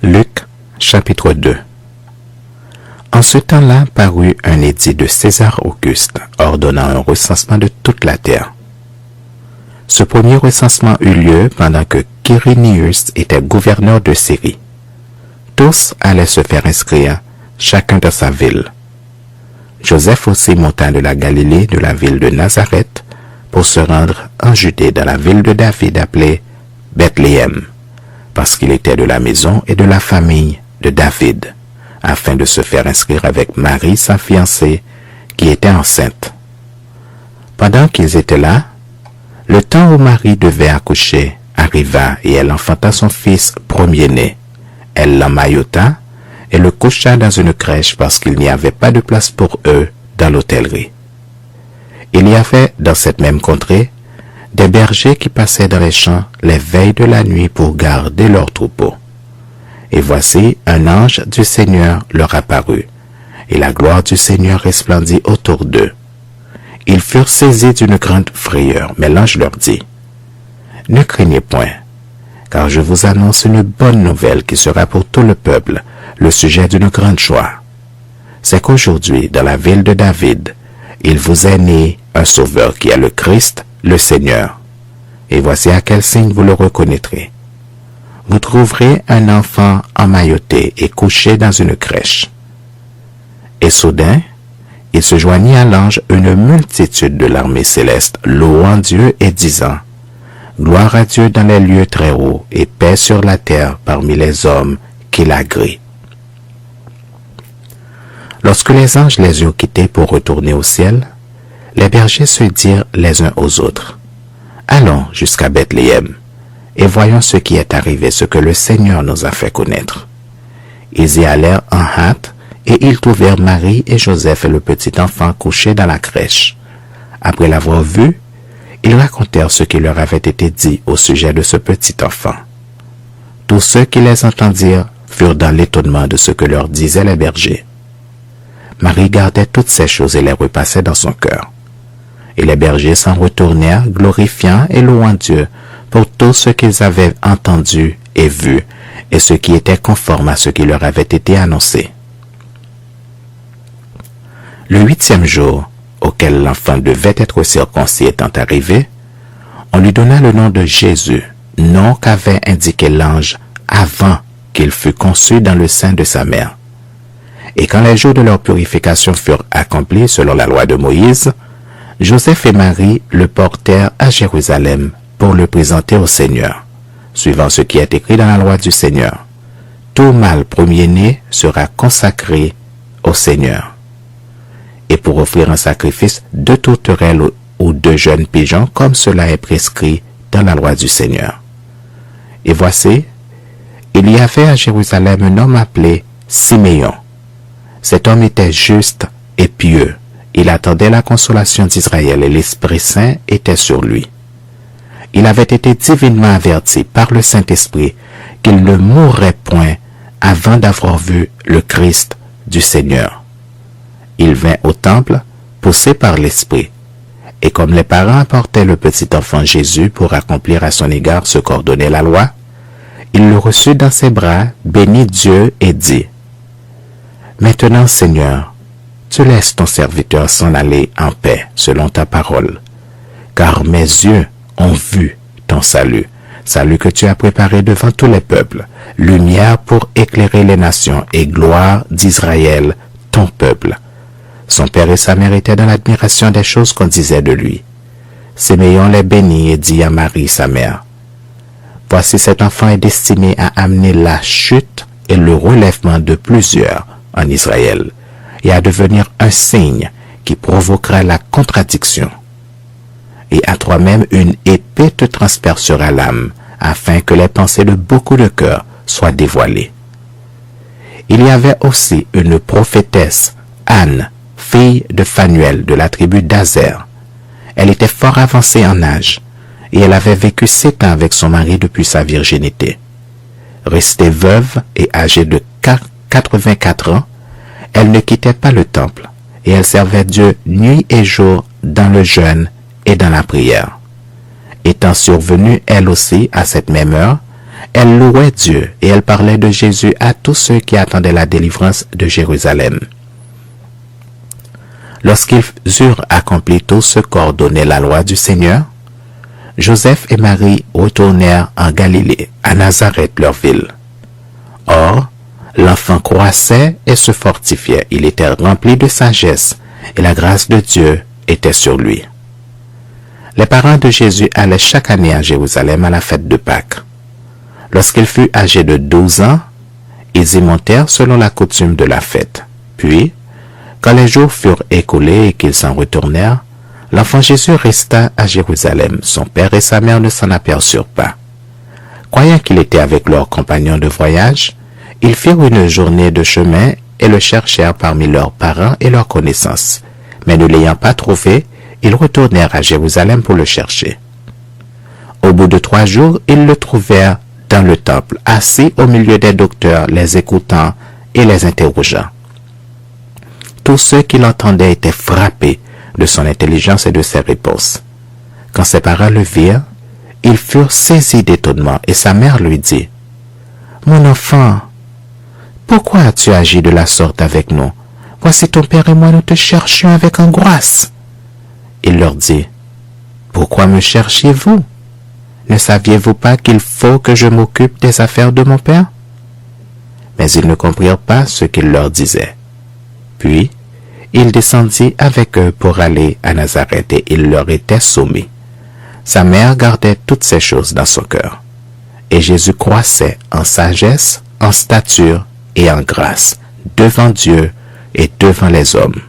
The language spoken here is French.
Luc, chapitre 2. En ce temps-là parut un édit de César Auguste, ordonnant un recensement de toute la terre. Ce premier recensement eut lieu pendant que Quirinius était gouverneur de Syrie. Tous allaient se faire inscrire, chacun dans sa ville. Joseph aussi monta de la Galilée, de la ville de Nazareth, pour se rendre en Judée dans la ville de David appelée Bethléem, parce qu'il était de la maison et de la famille de David, afin de se faire inscrire avec Marie, sa fiancée, qui était enceinte. Pendant qu'ils étaient là, le temps où Marie devait accoucher arriva et elle enfanta son fils premier-né. Elle l'emmaillota et le coucha dans une crèche parce qu'il n'y avait pas de place pour eux dans l'hôtellerie. Il y avait dans cette même contrée des bergers qui passaient dans les champs les veilles de la nuit pour garder leurs troupeaux. Et voici un ange du Seigneur leur apparut, et la gloire du Seigneur resplendit autour d'eux. Ils furent saisis d'une grande frayeur, mais l'ange leur dit, « Ne craignez point, car je vous annonce une bonne nouvelle qui sera pour tout le peuple, le sujet d'une grande joie. C'est qu'aujourd'hui, dans la ville de David, il vous est né un sauveur qui est le Christ, le Seigneur. Et voici à quel signe vous le reconnaîtrez. Vous trouverez un enfant emmailloté et couché dans une crèche. » Et soudain, il se joignit à l'ange une multitude de l'armée céleste, louant Dieu et disant, « Gloire à Dieu dans les lieux très hauts et paix sur la terre parmi les hommes qui l'agréent. » Lorsque les anges les eurent quittés pour retourner au ciel, les bergers se dirent les uns aux autres, « Allons jusqu'à Bethléem, et voyons ce qui est arrivé, ce que le Seigneur nous a fait connaître. » Ils y allèrent en hâte, et ils trouvèrent Marie et Joseph et le petit enfant couchés dans la crèche. Après l'avoir vu, ils racontèrent ce qui leur avait été dit au sujet de ce petit enfant. Tous ceux qui les entendirent furent dans l'étonnement de ce que leur disaient les bergers. Marie gardait toutes ces choses et les repassait dans son cœur. Et les bergers s'en retournèrent, glorifiant et louant Dieu pour tout ce qu'ils avaient entendu et vu, et ce qui était conforme à ce qui leur avait été annoncé. Le 8e jour, auquel l'enfant devait être circoncis étant arrivé, on lui donna le nom de Jésus, nom qu'avait indiqué l'ange avant qu'il fût conçu dans le sein de sa mère. Et quand les jours de leur purification furent accomplis selon la loi de Moïse, Joseph et Marie le portèrent à Jérusalem pour le présenter au Seigneur, suivant ce qui est écrit dans la loi du Seigneur. Tout mâle premier-né sera consacré au Seigneur. Et pour offrir un sacrifice, 2 tourterelles ou 2 jeunes pigeons, comme cela est prescrit dans la loi du Seigneur. Et voici, il y avait à Jérusalem un homme appelé Siméon. Cet homme était juste et pieux. Il attendait la consolation d'Israël et l'Esprit Saint était sur lui. Il avait été divinement averti par le Saint-Esprit qu'il ne mourrait point avant d'avoir vu le Christ du Seigneur. Il vint au temple, poussé par l'Esprit, et comme les parents apportaient le petit enfant Jésus pour accomplir à son égard ce qu'ordonnait la loi, il le reçut dans ses bras, bénit Dieu et dit, « Maintenant, Seigneur, tu laisses ton serviteur s'en aller en paix selon ta parole, car mes yeux ont vu ton salut, salut que tu as préparé devant tous les peuples, lumière pour éclairer les nations et gloire d'Israël, ton peuple. » Son père et sa mère étaient dans l'admiration des choses qu'on disait de lui. Siméon les bénit et dit à Marie, sa mère, « Voici cet enfant est destiné à amener la chute et le relèvement de plusieurs en Israël, et à devenir un signe qui provoquera la contradiction. Et à toi-même une épée te transpercera l'âme, afin que les pensées de beaucoup de cœurs soient dévoilées. » Il y avait aussi une prophétesse, Anne, fille de Phanuel de la tribu d'Azer. Elle était fort avancée en âge, et elle avait vécu 7 ans avec son mari depuis sa virginité. Restée veuve et âgée de 84 ans, elle ne quittait pas le temple, et elle servait Dieu nuit et jour dans le jeûne et dans la prière. Étant survenue elle aussi à cette même heure, Elle louait Dieu et elle parlait de Jésus à tous ceux qui attendaient la délivrance de Jérusalem. Lorsqu'ils eurent accompli tout ce qu'ordonnait la loi du Seigneur, Joseph et Marie retournèrent en Galilée, à Nazareth, leur ville. Or, l'enfant croissait et se fortifiait. Il était rempli de sagesse et la grâce de Dieu était sur lui. Les parents de Jésus allaient chaque année à Jérusalem à la fête de Pâques. Lorsqu'il fut âgé de 12 ans, ils y montèrent selon la coutume de la fête. Puis, quand les jours furent écoulés et qu'ils s'en retournèrent, l'enfant Jésus resta à Jérusalem. Son père et sa mère ne s'en aperçurent pas. Croyant qu'il était avec leurs compagnons de voyage, ils firent une journée de chemin et le cherchèrent parmi leurs parents et leurs connaissances. Mais ne l'ayant pas trouvé, ils retournèrent à Jérusalem pour le chercher. Au bout de 3 jours, ils le trouvèrent dans le temple, assis au milieu des docteurs, les écoutant et les interrogeant. Tous ceux qui l'entendaient étaient frappés de son intelligence et de ses réponses. Quand ses parents le virent, ils furent saisis d'étonnement et sa mère lui dit, « Mon enfant, pourquoi as-tu agi de la sorte avec nous? Voici ton père et moi nous te cherchions avec angoisse. » Il leur dit, « Pourquoi me cherchiez-vous? Ne saviez-vous pas qu'il faut que je m'occupe des affaires de mon père? » Mais ils ne comprirent pas ce qu'il leur disait. Puis, il descendit avec eux pour aller à Nazareth et il leur était soumis. Sa mère gardait toutes ces choses dans son cœur. Et Jésus croissait en sagesse, en stature et en grâce, devant Dieu et devant les hommes.